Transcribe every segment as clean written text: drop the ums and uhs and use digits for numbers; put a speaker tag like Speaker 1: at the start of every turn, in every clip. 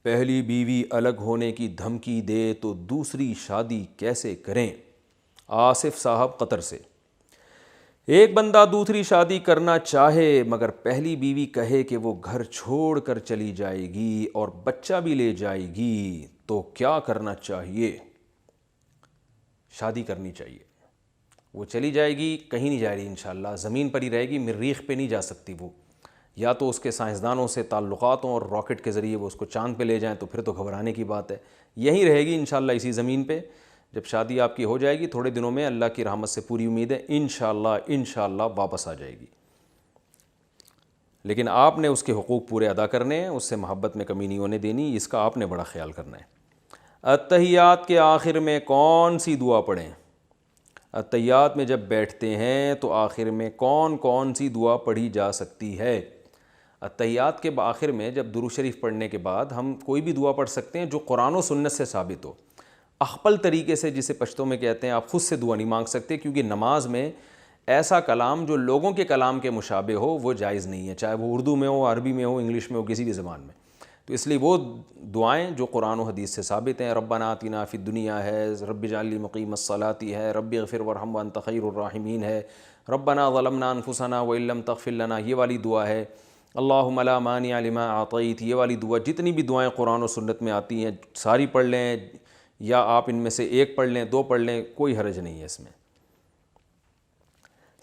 Speaker 1: پہلی بیوی الگ ہونے کی دھمکی دے تو دوسری شادی کیسے کریں؟ آصف صاحب قطر سے۔ ایک بندہ دوسری شادی کرنا چاہے مگر پہلی بیوی کہے کہ وہ گھر چھوڑ کر چلی جائے گی اور بچہ بھی لے جائے گی تو کیا کرنا چاہیے؟ شادی کرنی چاہیے۔ وہ چلی جائے گی، کہیں نہیں جائے رہی انشاءاللہ، زمین پر ہی رہے گی، مریخ پہ نہیں جا سکتی وہ۔ یا تو اس کے سائنسدانوں سے تعلقات ہوں اور راکٹ کے ذریعے وہ اس کو چاند پہ لے جائیں تو پھر تو گھبرانے کی بات ہے۔ یہیں رہے گی انشاءاللہ اسی زمین پہ۔ جب شادی آپ کی ہو جائے گی تھوڑے دنوں میں، اللہ کی رحمت سے پوری امید ہے انشاءاللہ واپس آ جائے گی۔ لیکن آپ نے اس کے حقوق پورے ادا کرنے ہیں، اس سے محبت میں کمی نہیں ہونے دینی، اس کا آپ نے بڑا خیال کرنا ہے۔ اتحیات کے آخر میں کون سی دعا پڑھیں؟ اتحیات میں جب بیٹھتے ہیں تو آخر میں کون سی دعا پڑھی جا سکتی ہے؟ اتحیات کے آخر میں جب درود شریف پڑھنے کے بعد ہم کوئی بھی دعا پڑھ سکتے ہیں جو قرآن و سنت سے ثابت ہو۔ اخپل طریقے سے، جسے پشتو میں کہتے ہیں، آپ خود سے دعا نہیں مانگ سکتے، کیونکہ نماز میں ایسا کلام جو لوگوں کے کلام کے مشابہ ہو وہ جائز نہیں ہے، چاہے وہ اردو میں ہو، عربی میں ہو، انگلش میں ہو، کسی بھی زبان میں۔ تو اس لیے وہ دعائیں جو قرآن و حدیث سے ثابت ہیں، ربنا آتنا فی الدنیا ہے، رب اجعلنی مقیم الصلاۃ ہے، رب اغفر وارحم وانت خیر الراحمین ہے، ربنا ظلمنا انفسنا وان لم تغفر لنا، یہ والی دعا ہے، اللہم لا مانع لما اعطیت، یہ والی دعا، جتنی بھی دعائیں قرآن و سنت میں آتی ہیں ساری پڑھ لیں، یا آپ ان میں سے ایک پڑھ لیں، دو پڑھ لیں، کوئی حرج نہیں ہے اس میں۔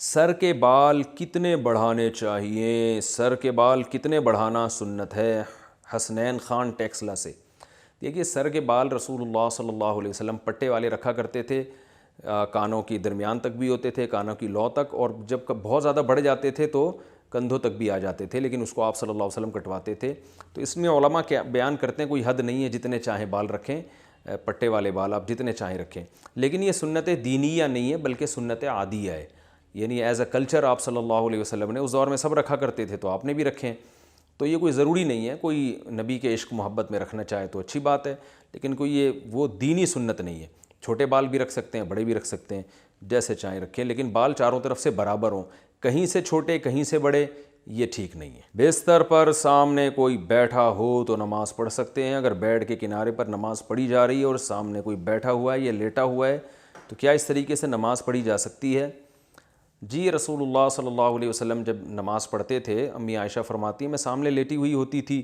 Speaker 1: سر کے بال کتنے بڑھانے چاہیے؟ سر کے بال کتنے بڑھانا سنت ہے؟ حسنین خان ٹیکسلا سے۔ دیکھیے، سر کے بال رسول اللہ صلی اللہ علیہ وسلم پٹے والے رکھا کرتے تھے، کانوں کی درمیان تک بھی ہوتے تھے، کانوں کی لو تک، اور جب بہت زیادہ بڑھ جاتے تھے تو کندھوں تک بھی آ جاتے تھے، لیکن اس کو آپ صلی اللہ علیہ وسلم کٹواتے تھے۔ تو اس میں علماء کیا بیان کرتے ہیں، کوئی حد نہیں ہے، جتنے چاہیں بال رکھیں، پٹے والے بال آپ جتنے چاہیں رکھیں، لیکن یہ سنت دینیہ نہیں ہے بلکہ سنت عادیہ ہے، یعنی ایز اے کلچر آپ صلی اللہ علیہ وسلم نے، اس دور میں سب رکھا کرتے تھے تو آپ نے بھی رکھیں۔ تو یہ کوئی ضروری نہیں ہے، کوئی نبی کے عشق محبت میں رکھنا چاہے تو اچھی بات ہے، لیکن کوئی یہ وہ دینی سنت نہیں ہے۔ چھوٹے بال بھی رکھ سکتے ہیں، بڑے بھی رکھ سکتے ہیں، جیسے چاہیں رکھیں، لیکن بال چاروں طرف سے برابر ہوں، کہیں سے چھوٹے کہیں سے بڑے، یہ ٹھیک نہیں ہے۔ بستر پر سامنے کوئی بیٹھا ہو تو نماز پڑھ سکتے ہیں؟ اگر بیڈ کے کنارے پر نماز پڑھی جا رہی ہے اور سامنے کوئی بیٹھا ہوا ہے یا لیٹا ہوا ہے تو کیا اس طریقے سے نماز پڑھی جا سکتی ہے؟ جی، رسول اللہ صلی اللہ علیہ وسلم جب نماز پڑھتے تھے، امی عائشہ فرماتی ہیں میں سامنے لیٹی ہوئی ہوتی تھی،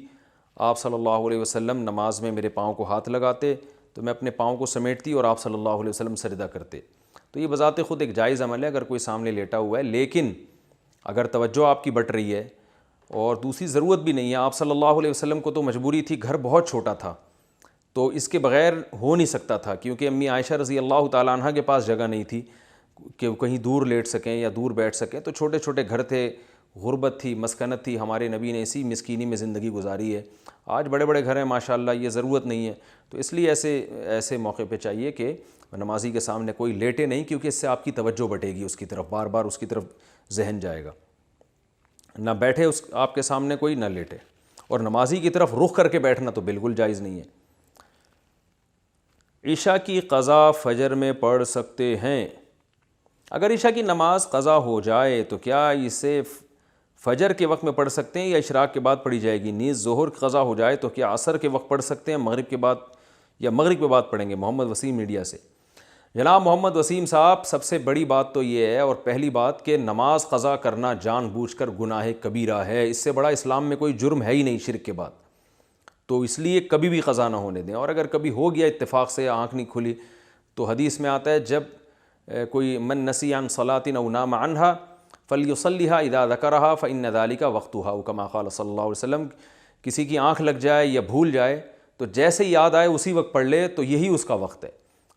Speaker 1: آپ صلی اللہ علیہ وسلم نماز میں میرے پاؤں کو ہاتھ لگاتے تو میں اپنے پاؤں کو سمیٹتی اور آپ صلی اللہ علیہ وسلم سجدہ کرتے۔ تو یہ بذات خود ایک جائز عمل ہے اگر کوئی سامنے لیٹا ہوا ہے، لیکن اگر توجہ آپ کی بٹ رہی ہے اور دوسری ضرورت بھی نہیں ہے، آپ صلی اللہ علیہ وسلم کو تو مجبوری تھی، گھر بہت چھوٹا تھا تو اس کے بغیر ہو نہیں سکتا تھا، کیونکہ امی عائشہ رضی اللہ تعالیٰ عنہ کے پاس جگہ نہیں تھی کہ وہ کہیں دور لیٹ سکیں یا دور بیٹھ سکیں، تو چھوٹے چھوٹے گھر تھے، غربت تھی، مسکنت تھی، ہمارے نبی نے اسی مسکینی میں زندگی گزاری ہے۔ آج بڑے بڑے گھر ہیں ماشاءاللہ، یہ ضرورت نہیں ہے، تو اس لیے ایسے موقع پہ چاہیے کہ نمازی کے سامنے کوئی لیٹے نہیں، کیونکہ اس سے آپ کی توجہ بٹے گی اس کی طرف، بار بار اس کی طرف ذہن جائے گا۔ نہ بیٹھے آپ کے سامنے کوئی، نہ لیٹے، اور نمازی کی طرف رخ کر کے بیٹھنا تو بالکل جائز نہیں ہے۔ عشاء کی قضا فجر میں پڑھ سکتے ہیں؟ اگر عشاء کی نماز قضا ہو جائے تو کیا اسے فجر کے وقت میں پڑھ سکتے ہیں یا اشراق کے بعد پڑھی جائے گی؟ نیز ظہر قضا ہو جائے تو کیا عصر کے وقت پڑھ سکتے ہیں، مغرب کے بعد یا مغرب کے بعد پڑھیں گے؟ محمد وسیم میڈیا سے۔ جناب محمد وسیم صاحب، سب سے بڑی بات تو یہ ہے، اور پہلی بات، کہ نماز قضا کرنا جان بوجھ کر گناہ کبیرہ ہے، اس سے بڑا اسلام میں کوئی جرم ہے ہی نہیں شرک کے بعد، تو اس لیے کبھی بھی قضا نہ ہونے دیں۔ اور اگر کبھی ہو گیا اتفاق سے، آنکھ نہیں کھلی، تو حدیث میں آتا ہے جب کوئی من نسی عن صلاۃ او نام عنہا فلیصلیھا اذا ذکرھا فان ذلک وقتھا، کما قال صلی اللہ علیہ وسلم، کسی کی آنکھ لگ جائے یا بھول جائے تو جیسے ہی یاد آئے اسی وقت پڑھ لے، تو یہی اس کا وقت ہے۔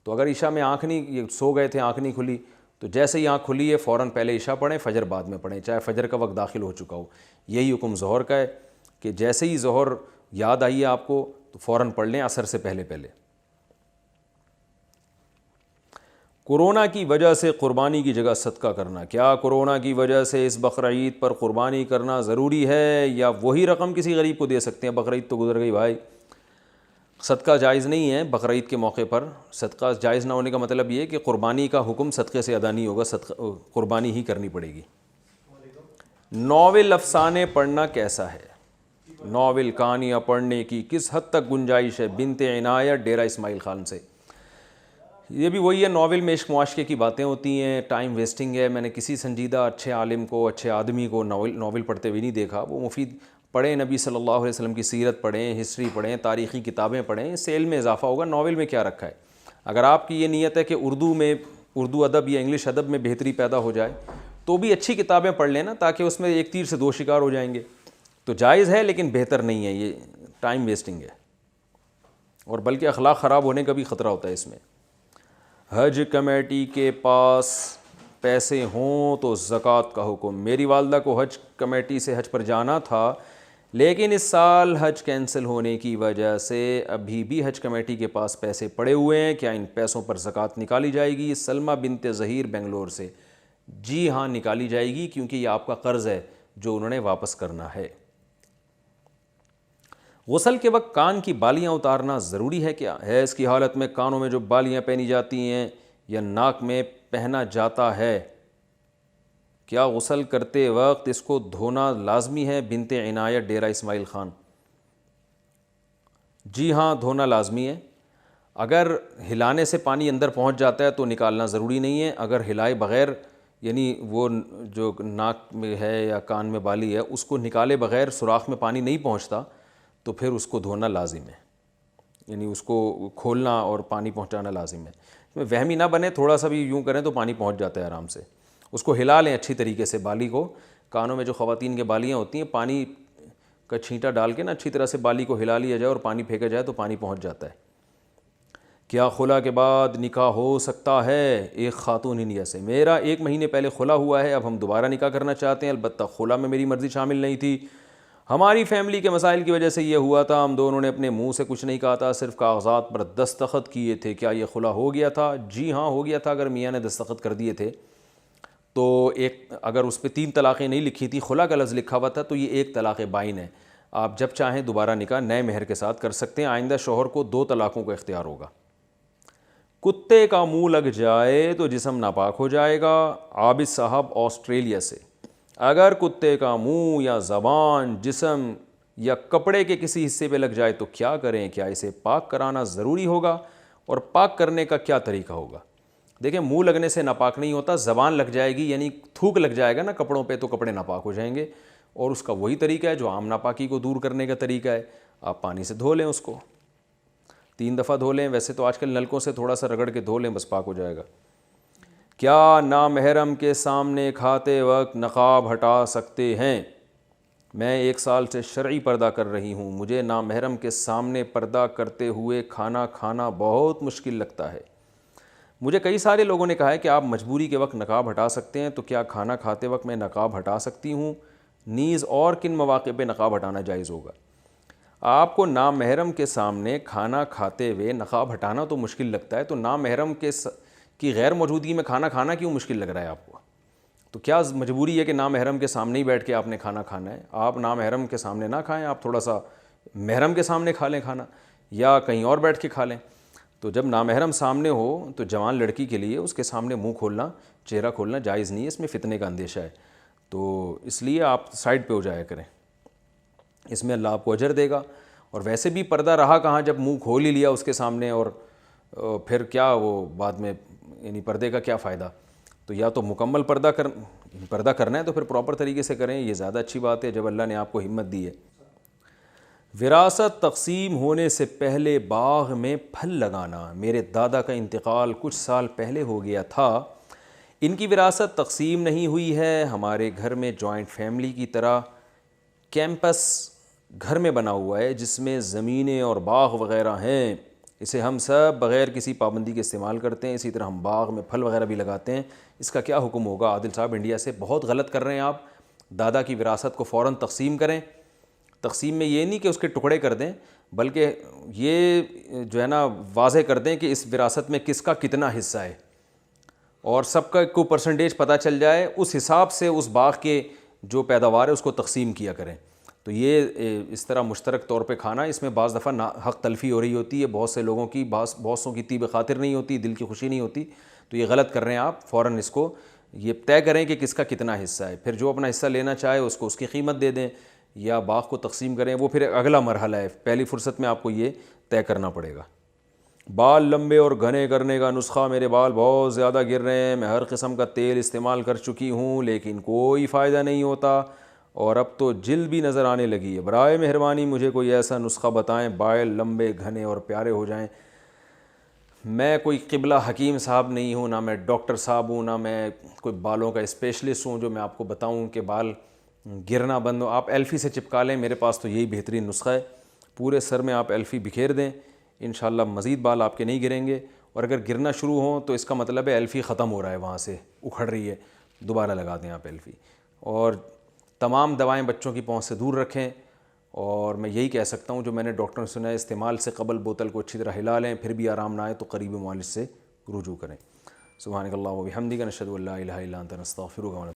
Speaker 1: تو اگر عشاء میں یہ سو گئے تھے، آنکھ نہیں کھلی، تو جیسے ہی آنکھ کھلی ہے فوراً پہلے عشاء پڑھیں، فجر بعد میں پڑھیں، چاہے فجر کا وقت داخل ہو چکا ہو۔ یہی حکم ظہر کا ہے کہ جیسے ہی ظہر یاد آئی ہے آپ کو تو فوراً پڑھ لیں، عصر سے پہلے پہلے۔ کورونا کی وجہ سے قربانی کی جگہ صدقہ کرنا، کیا کورونا کی وجہ سے اس بقرعید پر قربانی کرنا ضروری ہے یا وہی رقم کسی غریب کو دے سکتے ہیں؟ بقرعید تو گزر گئی بھائی، صدقہ جائز نہیں ہے بقرعید کے موقع پر۔ صدقہ جائز نہ ہونے کا مطلب یہ ہے کہ قربانی کا حکم صدقے سے ادا نہیں ہوگا، قربانی ہی کرنی پڑے گی۔ ناول افسانے پڑھنا کیسا ہے؟ ناول کہانیاں پڑھنے کی کس حد تک گنجائش ہے؟ بنت عنایت، ڈیرہ اسماعیل خان سے۔ یہ بھی وہی ہے، ناول میں عشق معاشقے کی باتیں ہوتی ہیں، ٹائم ویسٹنگ ہے۔ میں نے کسی سنجیدہ اچھے عالم کو، اچھے آدمی کو ناول پڑھتے ہوئے نہیں دیکھا۔ وہ مفید پڑھیں، نبی صلی اللہ علیہ وسلم کی سیرت پڑھیں، ہسٹری پڑھیں، تاریخی کتابیں پڑھیں، اس سے علم میں اضافہ ہوگا۔ ناول میں کیا رکھا ہے؟ اگر آپ کی یہ نیت ہے کہ اردو ادب یا انگلش ادب میں بہتری پیدا ہو جائے تو بھی اچھی کتابیں پڑھ لینا، تاکہ اس میں ایک تیر سے دو شکار ہو جائیں گے۔ تو جائز ہے لیکن بہتر نہیں ہے، یہ ٹائم ویسٹنگ ہے، اور بلکہ اخلاق خراب ہونے کا بھی خطرہ ہوتا ہے اس میں۔ حج کمیٹی کے پاس پیسے ہوں تو زکوٰۃ کا حکم۔ میری والدہ کو حج کمیٹی سے حج پر جانا تھا، لیکن اس سال حج کینسل ہونے کی وجہ سے ابھی بھی حج کمیٹی کے پاس پیسے پڑے ہوئے ہیں، کیا ان پیسوں پر زکوٰۃ نکالی جائے گی؟ سلمہ بنت ظہیر بنگلور سے۔ جی ہاں، نکالی جائے گی، کیونکہ یہ آپ کا قرض ہے جو انہوں نے واپس کرنا ہے۔ غسل کے وقت کان کی بالیاں اتارنا ضروری ہے کیا؟ حیض کی حالت میں کانوں میں جو بالیاں پہنی جاتی ہیں یا ناک میں پہنا جاتا ہے، کیا غسل کرتے وقت اس کو دھونا لازمی ہے؟ بنت عنایت، ڈیرہ اسماعیل خان۔ جی ہاں، دھونا لازمی ہے۔ اگر ہلانے سے پانی اندر پہنچ جاتا ہے تو نکالنا ضروری نہیں ہے۔ اگر ہلائے بغیر، یعنی وہ جو ناک میں ہے یا کان میں بالی ہے اس کو نکالے بغیر سوراخ میں پانی نہیں پہنچتا تو پھر اس کو دھونا لازم ہے، یعنی اس کو کھولنا اور پانی پہنچانا لازم ہے۔ اس میں وہمی نہ بنے، تھوڑا سا بھی یوں کریں تو پانی پہنچ جاتا ہے آرام سے۔ اس کو ہلا لیں اچھی طریقے سے، بالی کو، کانوں میں جو خواتین کے بالیاں ہوتی ہیں، پانی کا چھینٹا ڈال کے نا اچھی طرح سے بالی کو ہلا لیا جائے اور پانی پھینکا جائے تو پانی پہنچ جاتا ہے۔ کیا خلا کے بعد نکاح ہو سکتا ہے؟ ایک خاتون انڈیا سے۔ میرا 1 مہینے پہلے خلا ہوا ہے، اب ہم دوبارہ نکاح کرنا چاہتے ہیں، البتہ خلا میں میری مرضی شامل نہیں تھی، ہماری فیملی کے مسائل کی وجہ سے یہ ہوا تھا، ہم دونوں نے اپنے منہ سے کچھ نہیں کہا تھا، صرف کاغذات پر دستخط کیے تھے، کیا یہ خلا ہو گیا تھا؟ جی ہاں، ہو گیا تھا۔ اگر میاں نے دستخط کر دیے تھے تو اگر اس پہ 3 طلاقیں نہیں لکھی تھی، خلا کا لفظ لکھا ہوا تھا، تو یہ 1 طلاق بائن ہے۔ آپ جب چاہیں دوبارہ نکاح نئے مہر کے ساتھ کر سکتے ہیں، آئندہ شوہر کو 2 طلاقوں کا اختیار ہوگا۔ کتے کا منہ لگ جائے تو جسم ناپاک ہو جائے گا۔ عابد صاحب، آسٹریلیا سے۔ اگر کتے کا منہ یا زبان جسم یا کپڑے کے کسی حصے پہ لگ جائے تو کیا کریں؟ کیا اسے پاک کرانا ضروری ہوگا، اور پاک کرنے کا کیا طریقہ ہوگا؟ دیکھیں، منہ لگنے سے ناپاک نہیں ہوتا، زبان لگ جائے گی یعنی تھوک لگ جائے گا نا کپڑوں پہ تو کپڑے ناپاک ہو جائیں گے، اور اس کا وہی طریقہ ہے جو عام ناپاکی کو دور کرنے کا طریقہ ہے، آپ پانی سے دھو لیں، اس کو 3 دفعہ دھو لیں، ویسے تو آج کل نلکوں سے تھوڑا سا رگڑ کے دھو لیں، بس پاک ہو جائے گا۔ کیا نامحرم کے سامنے کھاتے وقت نقاب ہٹا سکتے ہیں؟ میں 1 سال سے شرعی پردہ کر رہی ہوں، مجھے نامحرم کے سامنے پردہ کرتے ہوئے کھانا کھانا بہت مشکل لگتا ہے۔ مجھے کئی سارے لوگوں نے کہا ہے کہ آپ مجبوری کے وقت نقاب ہٹا سکتے ہیں، تو کیا کھانا کھاتے وقت میں نقاب ہٹا سکتی ہوں؟ نیز اور کن مواقع پہ نقاب ہٹانا جائز ہوگا؟ آپ کو نامحرم کے سامنے کھانا کھاتے ہوئے نقاب ہٹانا تو مشکل لگتا ہے، تو نامحرم کی غیر موجودگی میں کھانا کھانا کیوں مشکل لگ رہا ہے آپ کو؟ تو کیا مجبوری ہے کہ نامحرم کے سامنے ہی بیٹھ کے آپ نے کھانا کھانا ہے؟ آپ نامحرم کے سامنے نہ کھائیں، آپ تھوڑا سا محرم کے سامنے کھا لیں کھانا، یا کہیں اور بیٹھ کے کھا لیں۔ تو جب نامحرم سامنے ہو تو جوان لڑکی کے لیے اس کے سامنے منہ کھولنا، چہرہ کھولنا جائز نہیں ہے، اس میں فتنے کا اندیشہ ہے، تو اس لیے آپ سائڈ پہ ہو جایا کریں، اس میں اللہ آپ کو اجر دے گا۔ اور ویسے بھی پردہ رہا کہاں جب منہ کھول ہی لیا اس کے سامنے، اور پھر کیا وہ بعد میں، یعنی پردے کا کیا فائدہ؟ تو یا تو مکمل پردہ کرنا ہے تو پھر پراپر طریقے سے کریں، یہ زیادہ اچھی بات ہے جب اللہ نے آپ کو ہمت دی ہے۔ وراثت تقسیم ہونے سے پہلے باغ میں پھل لگانا۔ میرے دادا کا انتقال کچھ سال پہلے ہو گیا تھا، ان کی وراثت تقسیم نہیں ہوئی ہے، ہمارے گھر میں جوائنٹ فیملی کی طرح کیمپس گھر میں بنا ہوا ہے جس میں زمینیں اور باغ وغیرہ ہیں، اسے ہم سب بغیر کسی پابندی کے استعمال کرتے ہیں، اسی طرح ہم باغ میں پھل وغیرہ بھی لگاتے ہیں، اس کا کیا حکم ہوگا؟ عادل صاحب انڈیا سے۔ بہت غلط کر رہے ہیں آپ، دادا کی وراثت کو فوراً تقسیم کریں۔ تقسیم میں یہ نہیں کہ اس کے ٹکڑے کر دیں، بلکہ یہ جو ہے نا واضح کر دیں کہ اس وراثت میں کس کا کتنا حصہ ہے، اور سب کا کو پرسنٹیج پتہ چل جائے، اس حساب سے اس باغ کے جو پیداوار ہے اس کو تقسیم کیا کریں۔ تو یہ اس طرح مشترک طور پہ کھانا، اس میں بعض دفعہ حق تلفی ہو رہی ہوتی ہے، بہت سے لوگوں کی، بہت سوں کی طیب خاطر نہیں ہوتی، دل کی خوشی نہیں ہوتی، تو یہ غلط کر رہے ہیں آپ۔ فوراً اس کو یہ طے کریں کہ کس کا کتنا حصہ ہے، پھر جو اپنا حصہ لینا چاہے اس کو اس کی قیمت دے دیں، یا باغ کو تقسیم کریں، وہ پھر اگلا مرحلہ ہے، پہلی فرصت میں آپ کو یہ طے کرنا پڑے گا۔ بال لمبے اور گھنے کرنے کا نسخہ، میرے بال بہت زیادہ گر رہے ہیں، میں ہر قسم کا تیل استعمال کر چکی ہوں لیکن کوئی فائدہ نہیں ہوتا، اور اب تو جلد بھی نظر آنے لگی ہے، برائے مہربانی مجھے کوئی ایسا نسخہ بتائیں بال لمبے گھنے اور پیارے ہو جائیں۔ میں کوئی قبلہ حکیم صاحب نہیں ہوں، نہ میں ڈاکٹر صاحب ہوں، نہ میں کوئی بالوں کا اسپیشلسٹ ہوں جو میں آپ کو بتاؤں کہ بال گرنا بند ہو۔ آپ ایلفی سے چپکا لیں، میرے پاس تو یہی بہترین نسخہ ہے، پورے سر میں آپ ایلفی بکھیر دیں، انشاءاللہ مزید بال آپ کے نہیں گریں گے، اور اگر گرنا شروع ہوں تو اس کا مطلب ہے ایلفی ختم ہو رہا ہے، وہاں سے اکھڑ رہی ہے، دوبارہ لگا دیں آپ ایلفی۔ اور تمام دوائیں بچوں کی پہنچ سے دور رکھیں، اور میں یہی کہہ سکتا ہوں جو میں نے ڈاکٹر نے سنا ہے، استعمال سے قبل بوتل کو اچھی طرح ہلا لیں، پھر بھی آرام نہ آئے تو قریبی معالج سے رجوع کریں۔ سبحانک اللہم و بحمدک، نشہد ان لا الہ الا انت، نستغفرک و نتوب